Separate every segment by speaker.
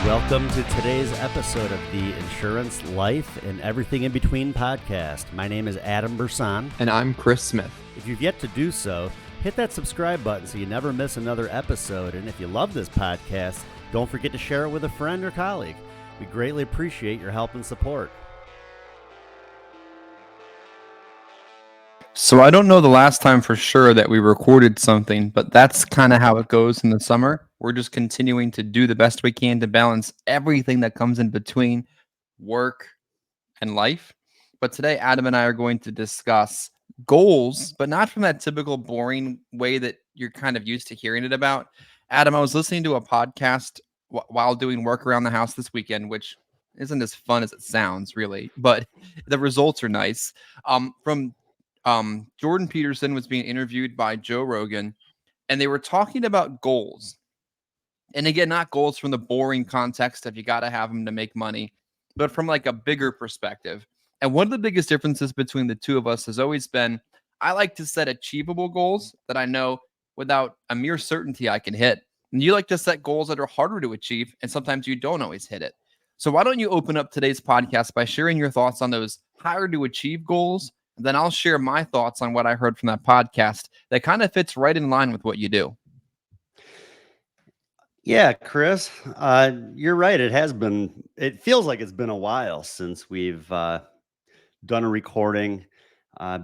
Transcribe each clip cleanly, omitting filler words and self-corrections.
Speaker 1: Welcome to today's episode of the Insurance, Life, and Everything in Between podcast. My name is Adam Brsan.
Speaker 2: And I'm Chris Smith.
Speaker 1: If you've yet to do so, hit that subscribe button so you never miss another episode. And if you love this podcast, don't forget to share it with a friend or colleague. We greatly appreciate your help and support.
Speaker 2: So I don't know the last time for sure that we recorded something, but that's kind of how it goes in the summer. We're just continuing to do the best we can to balance everything that comes in between work and life. But today, Adam and I are going to discuss goals, but not from that typical boring way that you're kind of used to hearing it about. Adam, I was listening to a podcast while doing work around the house this weekend, which isn't as fun as it sounds, really, but the results are nice. From Jordan Peterson was being interviewed by Joe Rogan, and they were talking about goals. And again, not goals from the boring context of you got to have them to make money, but from like a bigger perspective. And one of the biggest differences between the two of us has always been, I like to set achievable goals that I know without a mere certainty I can hit. And you like to set goals that are harder to achieve, and sometimes you don't always hit it. So why don't you open up today's podcast by sharing your thoughts on those harder to achieve goals? Then I'll share my thoughts on what I heard from that podcast that kind of fits right in line with what you do.
Speaker 1: Yeah, Chris, you're right. It feels like it's been a while since we've done a recording.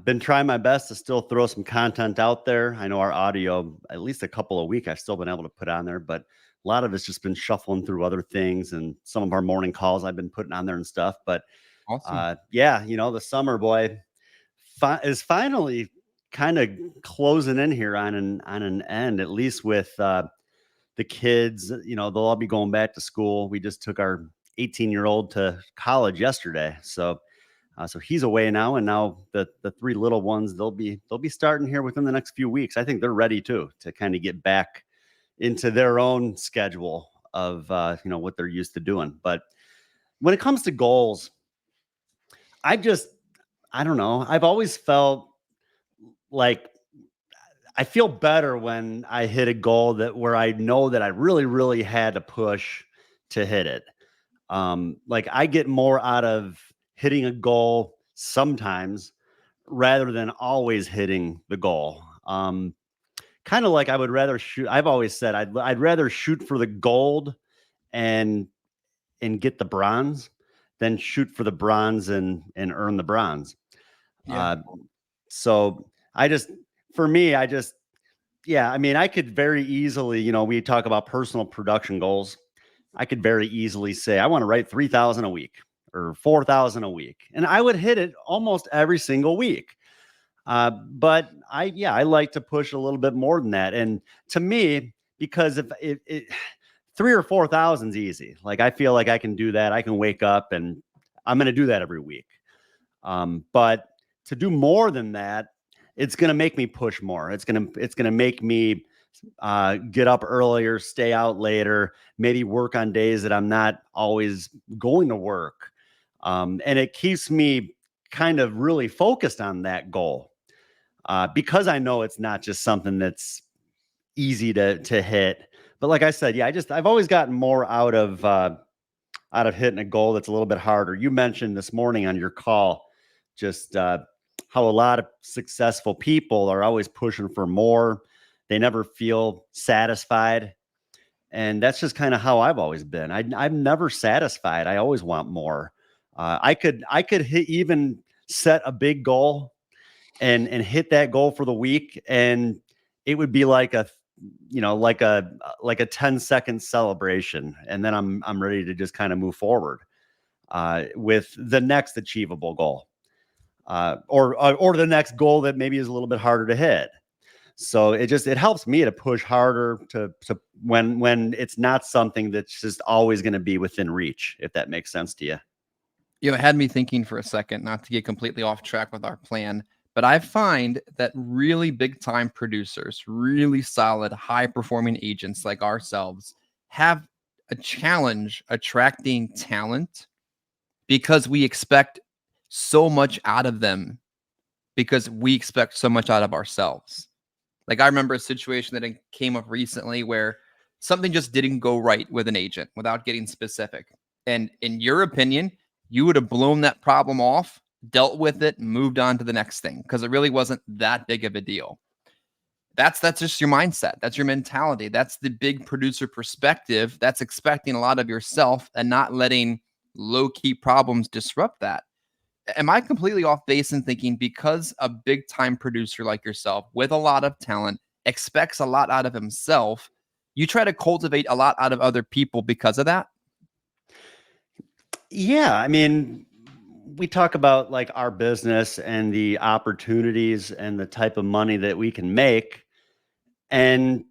Speaker 1: Been trying my best to still throw some content out there. I know our audio, at least a couple of weeks, I've still been able to put on there, but a lot of it's just been shuffling through other things, and some of our morning calls I've been putting on there and stuff. But awesome. The summer, boy, is finally kind of closing in here on an end, at least with the kids. They'll all be going back to school. We just took our 18-year-old to college yesterday, so he's away now, and now the three little ones, they'll be starting here within the next few weeks. I think they're ready to kind of get back into their own schedule of what they're used to doing. But when it comes to goals, I don't know. I've always felt like I feel better when I hit a goal where I know that I really, really had to push to hit it. Like I get more out of hitting a goal sometimes rather than always hitting the goal. Kind of like I would rather shoot. I've always said I'd rather shoot for the gold and get the bronze than shoot for the bronze and earn the bronze. Yeah. So I could very easily, we talk about personal production goals. I could very easily say, I want to write 3,000 a week or 4,000 a week. And I would hit it almost every single week. But I like to push a little bit more than that. And to me, because if it 3,000 or 4,000 is easy. Like I feel like I can do that. I can wake up and I'm going to do that every week. But to do more than that, it's going to make me push more. It's going to make me get up earlier, stay out later, maybe work on days that I'm not always going to work. And it keeps me kind of really focused on that goal because I know it's not just something that's easy to hit. But like I said, I've always gotten more out of hitting a goal that's a little bit harder. You mentioned this morning on your call just how a lot of successful people are always pushing for more. They never feel satisfied. And that's just kind of how I've always been. I'm never satisfied. I always want more. I could even set a big goal and hit that goal for the week, and it would be like a 10-second celebration, and then I'm ready to just kind of move forward with the next achievable goal, or the next goal that maybe is a little bit harder to hit. So it helps me to push harder to when it's not something that's just always going to be within reach, if that makes sense to you.
Speaker 2: It had me thinking for a second, not to get completely off track with our plan, but I find that really big time producers, really solid, high performing agents like ourselves have a challenge attracting talent because we expect so much out of them, because we expect so much out of ourselves. Like I remember a situation that came up recently where something just didn't go right with an agent without getting specific. And in your opinion, you would have blown that problem off, dealt with it, and moved on to the next thing because it really wasn't that big of a deal. That's just your mindset. That's your mentality. That's the big producer perspective. That's expecting a lot of yourself and not letting low-key problems disrupt that. Am I completely off base in thinking because a big time producer like yourself with a lot of talent expects a lot out of himself, you try to cultivate a lot out of other people because of that?
Speaker 1: Yeah, I mean, we talk about like our business and the opportunities and the type of money that we can make. And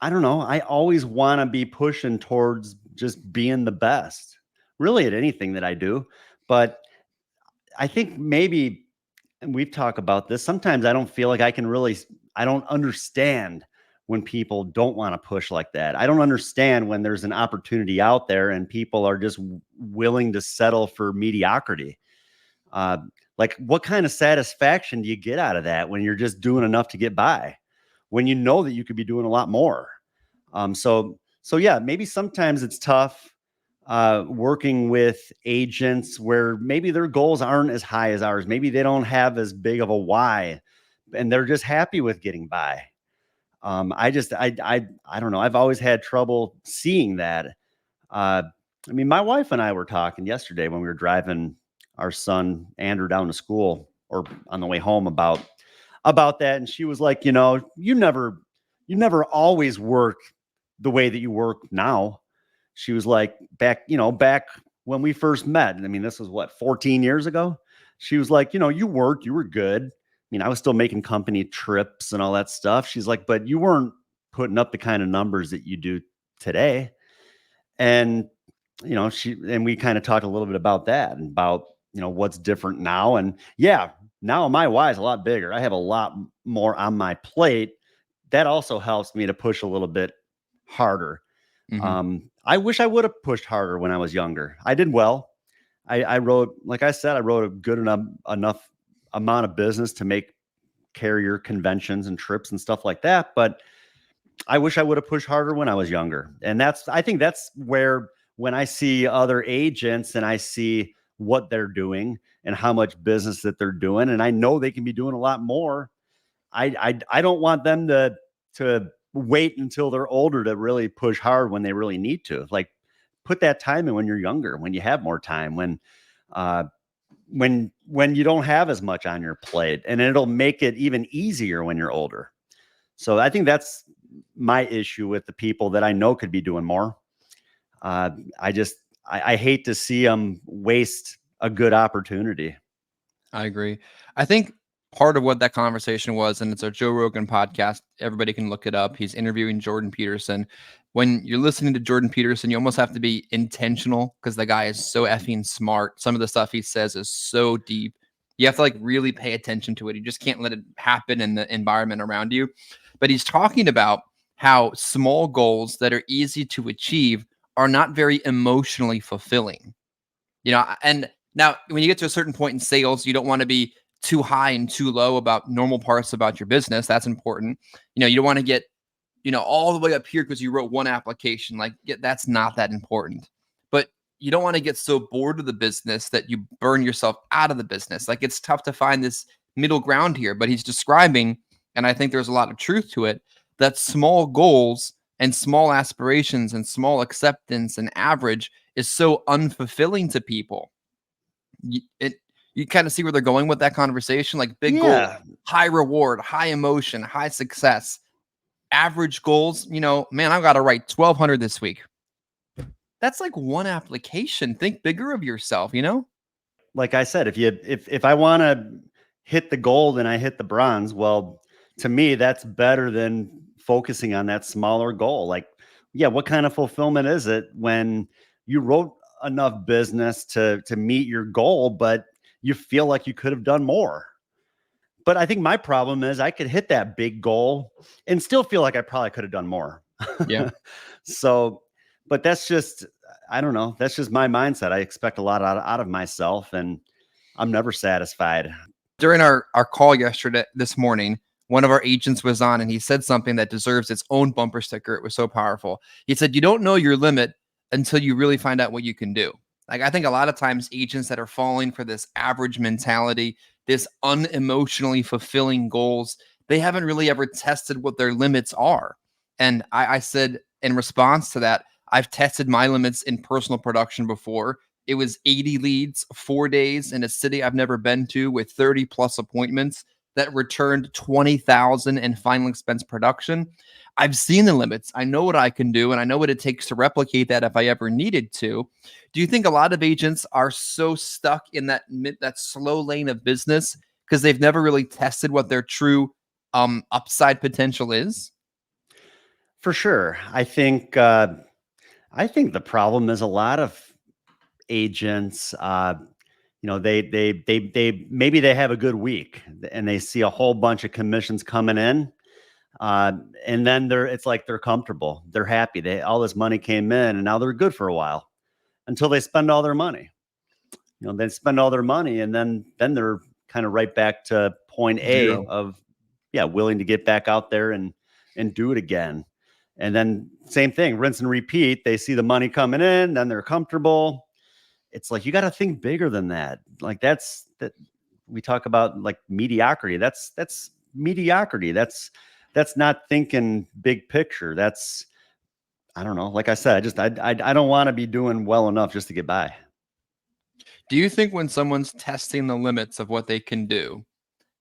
Speaker 1: I don't know, I always want to be pushing towards just being the best, really at anything that I do. But I think maybe, and we've talked about this, sometimes I don't feel like I don't understand when people don't want to push like that. I don't understand when there's an opportunity out there and people are just willing to settle for mediocrity. Uh, like, what kind of satisfaction do you get out of that when you're just doing enough to get by, when you know that you could be doing a lot more? So yeah, maybe sometimes it's tough working with agents where maybe their goals aren't as high as ours. Maybe they don't have as big of a why, and they're just happy with getting by. I don't know. I've always had trouble seeing that. Uh, I mean, my wife and I were talking yesterday when we were driving our son Andrew down to school or on the way home about that, and she was like, you never always work the way that you work now. She was like, back when we first met. I mean, this was what, 14 years ago? She was like, you worked, you were good. I mean, I was still making company trips and all that stuff. She's like, but you weren't putting up the kind of numbers that you do today. And, we kind of talked a little bit about that and about, what's different now. And yeah, now my why is a lot bigger. I have a lot more on my plate. That also helps me to push a little bit harder.
Speaker 2: Mm-hmm.
Speaker 1: I wish I would have pushed harder when I was younger. I did well. I wrote, like I said, I wrote a good enough amount of business to make carrier conventions and trips and stuff like that. But I wish I would have pushed harder when I was younger. And I think that's where, when I see other agents and I see what they're doing and how much business that they're doing, and I know they can be doing a lot more. I don't want them to wait until they're older to really push hard when they really need to. Like, put that time in when you're younger, when you have more time, uh, when you don't have as much on your plate, and it'll make it even easier when you're older. So I think that's my issue with the people that I know could be doing more. Uh, I hate to see them waste a good opportunity.
Speaker 2: I agree. I think part of what that conversation was, and it's a Joe Rogan podcast. Everybody can look it up. He's interviewing Jordan Peterson. When you're listening to Jordan Peterson, you almost have to be intentional because the guy is so effing smart. Some of the stuff he says is so deep. You have to like really pay attention to it. You just can't let it happen in the environment around you. But he's talking about how small goals that are easy to achieve are not very emotionally fulfilling. And now when you get to a certain point in sales, you don't want to be too high and too low about normal parts about your business. That's important. You don't want to get, all the way up here because you wrote one application. Like, that's not that important. But you don't want to get so bored of the business that you burn yourself out of the business. Like, it's tough to find this middle ground here, but he's describing, and I think there's a lot of truth to it, that small goals and small aspirations and small acceptance and average is so unfulfilling to people. You kind of see where they're going with that conversation. Like, big goal,
Speaker 1: Yeah.
Speaker 2: high reward, high emotion, high success. Average goals, man, I've got to write 1,200 this week. That's like one application. Think bigger of yourself,
Speaker 1: Like I said, if I want to hit the gold and I hit the bronze, well, to me, that's better than focusing on that smaller goal. Like, yeah, what kind of fulfillment is it when you wrote enough business to meet your goal, but you feel like you could have done more? But I think my problem is I could hit that big goal and still feel like I probably could have done more.
Speaker 2: Yeah.
Speaker 1: So, but that's just, I don't know. That's just my mindset. I expect a lot out of myself, and I'm never satisfied.
Speaker 2: During our call this morning, one of our agents was on and he said something that deserves its own bumper sticker. It was so powerful. He said, you don't know your limit until you really find out what you can do. Like, I think a lot of times agents that are falling for this average mentality, this unemotionally fulfilling goals, they haven't really ever tested what their limits are. And I said in response to that, I've tested my limits in personal production before. It was 80 leads, 4 days in a city I've never been to with 30 plus appointments that returned 20,000 in final expense production. I've seen the limits. I know what I can do, and I know what it takes to replicate that if I ever needed to. Do you think a lot of agents are so stuck in that slow lane of business because they've never really tested what their true upside potential is?
Speaker 1: For sure. I think the problem is a lot of agents, they maybe they have a good week and they see a whole bunch of commissions coming in. And then it's like they're comfortable. They're happy. All this money came in and now they're good for a while until they spend all their money. They spend all their money and then they're kind of right back to point A
Speaker 2: Zero.
Speaker 1: of, yeah, willing to get back out there and do it again. And then same thing, rinse and repeat. They see the money coming in, then they're comfortable. It's like, you got to think bigger than that. Like that we talk about like mediocrity. That's mediocrity. That's not thinking big picture. I don't know. Like I said, I don't want to be doing well enough just to get by.
Speaker 2: Do you think when someone's testing the limits of what they can do,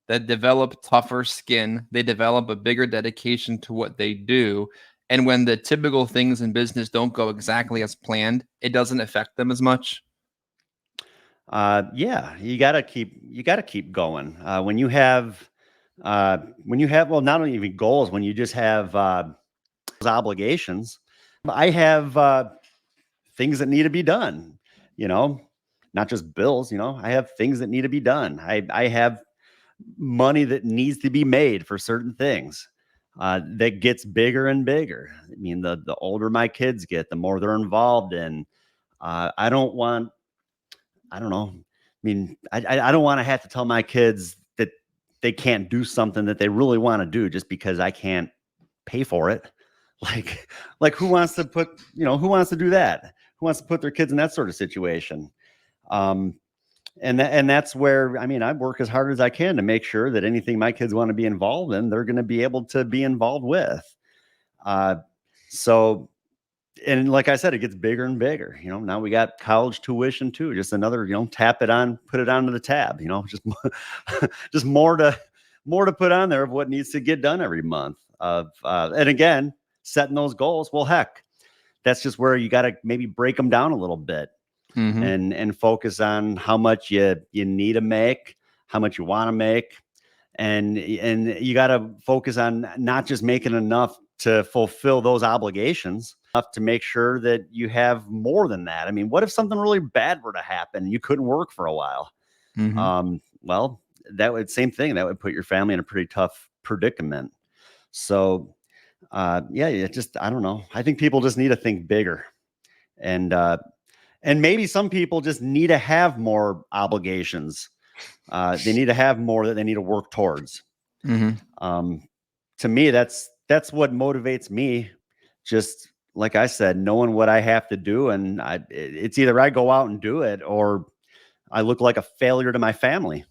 Speaker 2: that develop tougher skin, they develop a bigger dedication to what they do, and when the typical things in business don't go exactly as planned, it doesn't affect them as much?
Speaker 1: Yeah, you got to keep going. When you have, well, not only even goals, when you just have obligations. I have things that need to be done, you know, not just bills, I have things that need to be done. I have money that needs to be made for certain things that gets bigger and bigger. I mean, the older my kids get, the more they're involved in. I don't want, I don't know. I mean, I don't want to have to tell my kids that they can't do something that they really want to do just because I can't pay for it. Like who wants to who wants to do that? Who wants to put their kids in that sort of situation? And that's where, I mean, I work as hard as I can to make sure that anything my kids want to be involved in, they're going to be able to be involved with. So, and like I said, it gets bigger and bigger. Now we got college tuition too. Just another, put it onto the tab. Just just more to put on there of what needs to get done every month. And again, setting those goals. Well, heck, that's just where you got to maybe break them down a little bit.
Speaker 2: Mm-hmm.
Speaker 1: And focus on how much you need to make, how much you want to make, and you got to focus on not just making enough to fulfill those obligations, enough to make sure that you have more than that. I mean, what if something really bad were to happen and you couldn't work for a while?
Speaker 2: Mm-hmm.
Speaker 1: Well, same thing. That would put your family in a pretty tough predicament. So, yeah, I don't know. I think people just need to think bigger, and maybe some people just need to have more obligations. They need to have more that they need to work towards.
Speaker 2: Mm-hmm.
Speaker 1: To me, that's what motivates me. Just like I said, knowing what I have to do, and it's either I go out and do it, or I look like a failure to my family.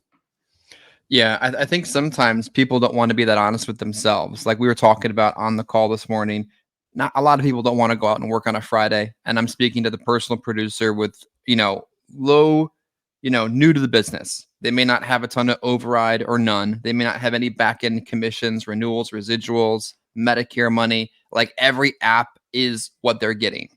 Speaker 2: Yeah, I think sometimes people don't want to be that honest with themselves. Like we were talking about on the call this morning, not a lot of people don't want to go out and work on a Friday. And I'm speaking to the personal producer with, low, new to the business. They may not have a ton of override or none. They may not have any back end commissions, renewals, residuals, Medicare money. Like every app is what they're getting.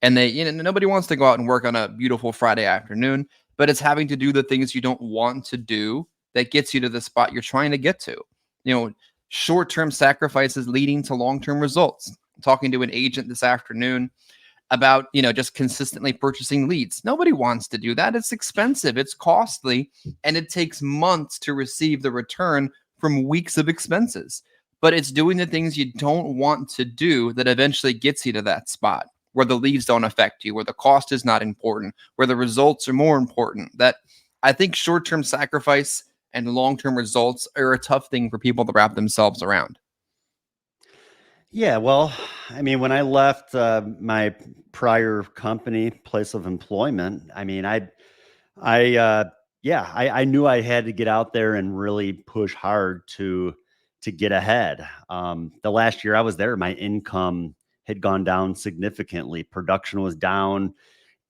Speaker 2: And nobody wants to go out and work on a beautiful Friday afternoon, but it's having to do the things you don't want to do that gets you to the spot you're trying to get to. Short-term sacrifices leading to long-term results. I'm talking to an agent this afternoon about, just consistently purchasing leads. Nobody wants to do that. It's expensive, it's costly, and it takes months to receive the return from weeks of expenses. But it's doing the things you don't want to do that eventually gets you to that spot where the leads don't affect you, where the cost is not important, where the results are more important. That I think short-term sacrifice and long-term results are a tough thing for people to wrap themselves around.
Speaker 1: Yeah, well, I mean, when I left my prior company, place of employment, I mean, I, yeah, I knew I had to get out there and really push hard to get ahead. The last year I was there, my income had gone down significantly. Production was down.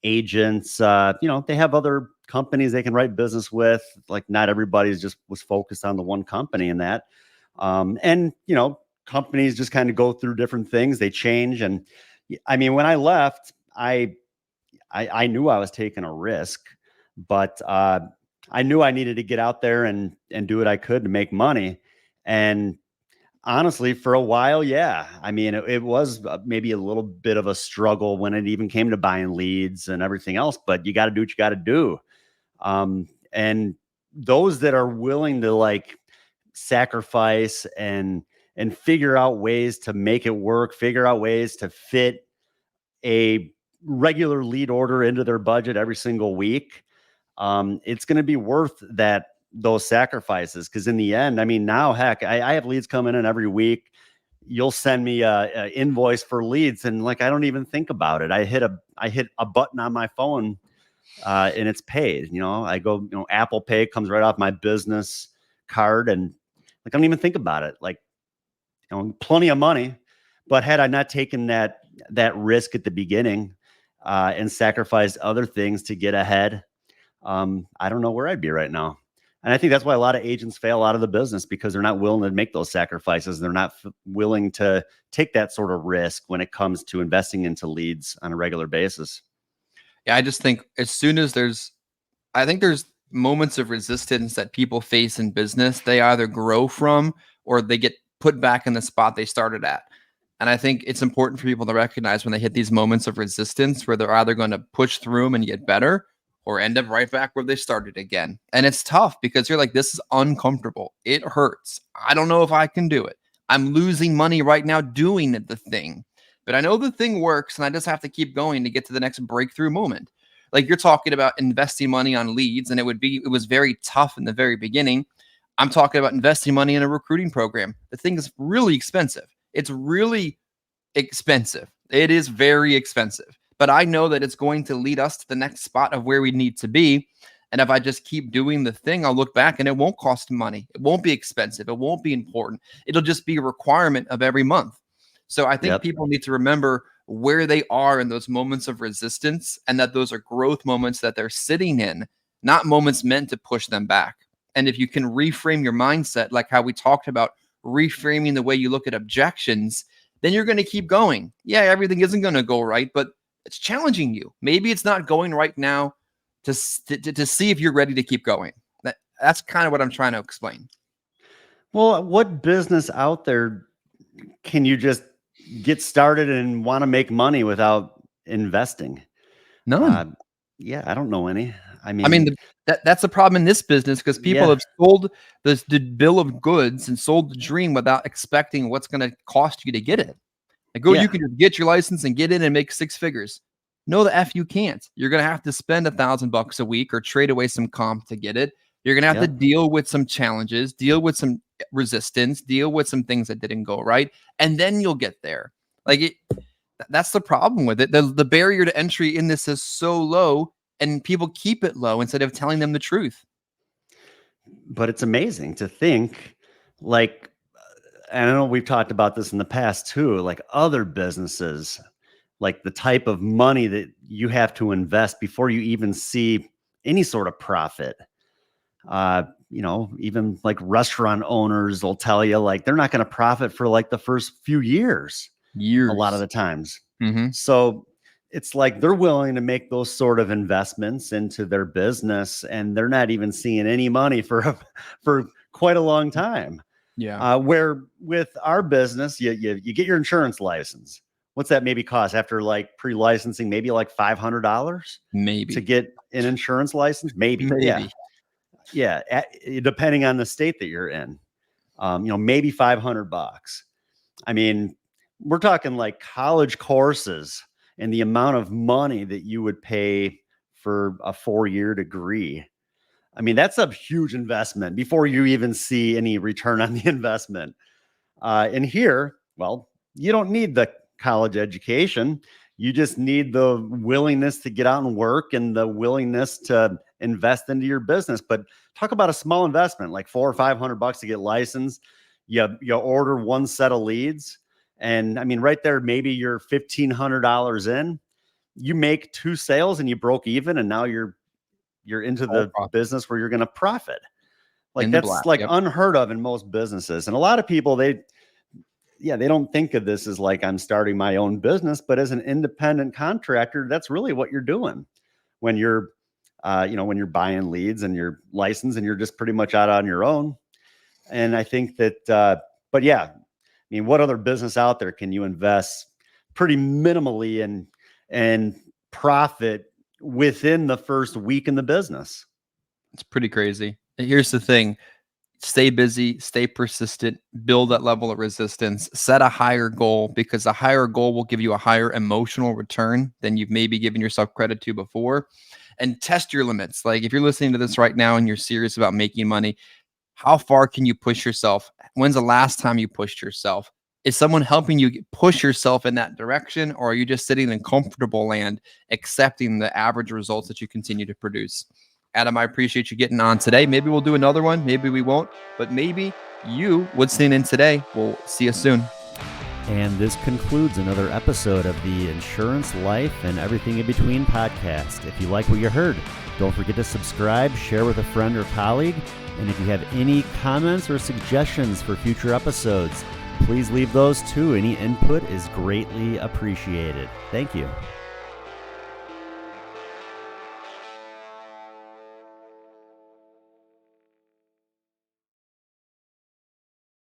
Speaker 1: Agents, they have other companies they can write business with. Like not everybody's just was focused on the one company in that. And companies just kind of go through different things. They change, and I mean, when I left, I knew I was taking a risk, but I knew I needed to get out there and do what I could to make money. And honestly, for a while, yeah. I mean, it was maybe a little bit of a struggle when it even came to buying leads and everything else, but you got to do what you got to do. And those that are willing to like sacrifice and figure out ways to make it work, figure out ways to fit a regular lead order into their budget every single week, it's going to be worth those sacrifices. Because in the end, I mean, now heck, I have leads coming in every week. You'll send me a invoice for leads, and like I don't even think about it. I hit a button on my phone, and it's paid. I go, Apple Pay comes right off my business card, and like I don't even think about it. Like plenty of money. But had I not taken that risk at the beginning and sacrificed other things to get ahead, I don't know where I'd be right now. And I think that's why a lot of agents fail out of the business, because they're not willing to make those sacrifices. They're not willing to take that sort of risk when it comes to investing into leads on a regular basis.
Speaker 2: Yeah, I just think as soon as there's moments of resistance that people face in business, they either grow from or they get put back in the spot they started at. And I think it's important for people to recognize when they hit these moments of resistance where they're either going to push through them and get better or end up right back where they started again. And it's tough because you're like, this is uncomfortable. It hurts. I don't know if I can do it. I'm losing money right now doing the thing, but I know the thing works and I just have to keep going to get to the next breakthrough moment. Like you're talking about investing money on leads, and it was very tough in the very beginning. I'm talking about investing money in a recruiting program. The thing is really expensive. It's really expensive. It is very expensive, but I know that it's going to lead us to the next spot of where we need to be. And if I just keep doing the thing, I'll look back and it won't cost money. It won't be expensive. It won't be important. It'll just be a requirement of every month. So I think people need to remember where they are in those moments of resistance, and that those are growth moments that they're sitting in, not moments meant to push them back. And if you can reframe your mindset, like how we talked about reframing the way you look at objections, then you're going to keep going. Yeah, everything isn't going to go right, but it's challenging you. Maybe it's not going right now to see if you're ready to keep going. That's kind of what I'm trying to explain.
Speaker 1: Well, what business out there can you just get started and want to make money without investing?
Speaker 2: None.
Speaker 1: Yeah, I don't know any. I mean,
Speaker 2: that's the problem in this business, because people have sold the bill of goods and sold the dream without expecting what's going to cost you to get it. Like, you can just get your license and get in and make six figures. No, the F you can't. You're going to have to spend $1,000 a week or trade away some comp to get it. You're going to have to deal with some challenges, deal with some resistance, deal with some things that didn't go right, and then you'll get there. That's the problem with it. The barrier to entry in this is so low, and people keep it low instead of telling them the truth.
Speaker 1: But it's amazing to think, like, and I know we've talked about this in the past too, like other businesses, like the type of money that you have to invest before you even see any sort of profit. Even like restaurant owners will tell you like they're not going to profit for like the first few years. A lot of the times.
Speaker 2: Mm-hmm.
Speaker 1: So it's like they're willing to make those sort of investments into their business, and they're not even seeing any money for quite a long time.
Speaker 2: Yeah.
Speaker 1: Where with our business, you get your insurance license. What's that maybe cost after like pre-licensing? Maybe like $500
Speaker 2: maybe
Speaker 1: to get an insurance license. Maybe. Yeah. Depending on the state that you're in, maybe $500. I mean, we're talking like college courses and the amount of money that you would pay for a 4-year degree. I mean, that's a huge investment before you even see any return on the investment. And here, well, you don't need the college education. You just need the willingness to get out and work and the willingness to invest into your business. But talk about a small investment, like $400 or $500 to get licensed. You order one set of leads. And I mean, right there, maybe you're $1,500 in. You make 2 sales and you broke even, and now you're into
Speaker 2: All
Speaker 1: the
Speaker 2: profit.
Speaker 1: business where you're going to profit. Like
Speaker 2: In the
Speaker 1: that's
Speaker 2: black.
Speaker 1: like
Speaker 2: Yep.
Speaker 1: unheard of in most businesses. And a lot of people, they don't think of this as like I'm starting my own business, but as an independent contractor, that's really what you're doing when you're, when you're buying leads and you're licensed and you're just pretty much out on your own. And I think that, but yeah, I mean, what other business out there can you invest pretty minimally and profit within the first week in the business?
Speaker 2: It's pretty crazy. Here's the thing. Stay busy, stay persistent, build that level of resistance, set a higher goal, because a higher goal will give you a higher emotional return than you've maybe given yourself credit to before. And test your limits. Like if you're listening to this right now and you're serious about making money, how far can you push yourself? When's the last time you pushed yourself? Is someone helping you push yourself in that direction, or are you just sitting in comfortable land, accepting the average results that you continue to produce? Adam, I appreciate you getting on today. Maybe we'll do another one. Maybe we won't. But maybe you listening in today. We'll see you soon.
Speaker 3: And this concludes another episode of the Insurance, Life, and Everything in Between podcast. If you like what you heard, don't forget to subscribe, share with a friend or colleague. And if you have any comments or suggestions for future episodes, please leave those too. Any input is greatly appreciated. Thank you.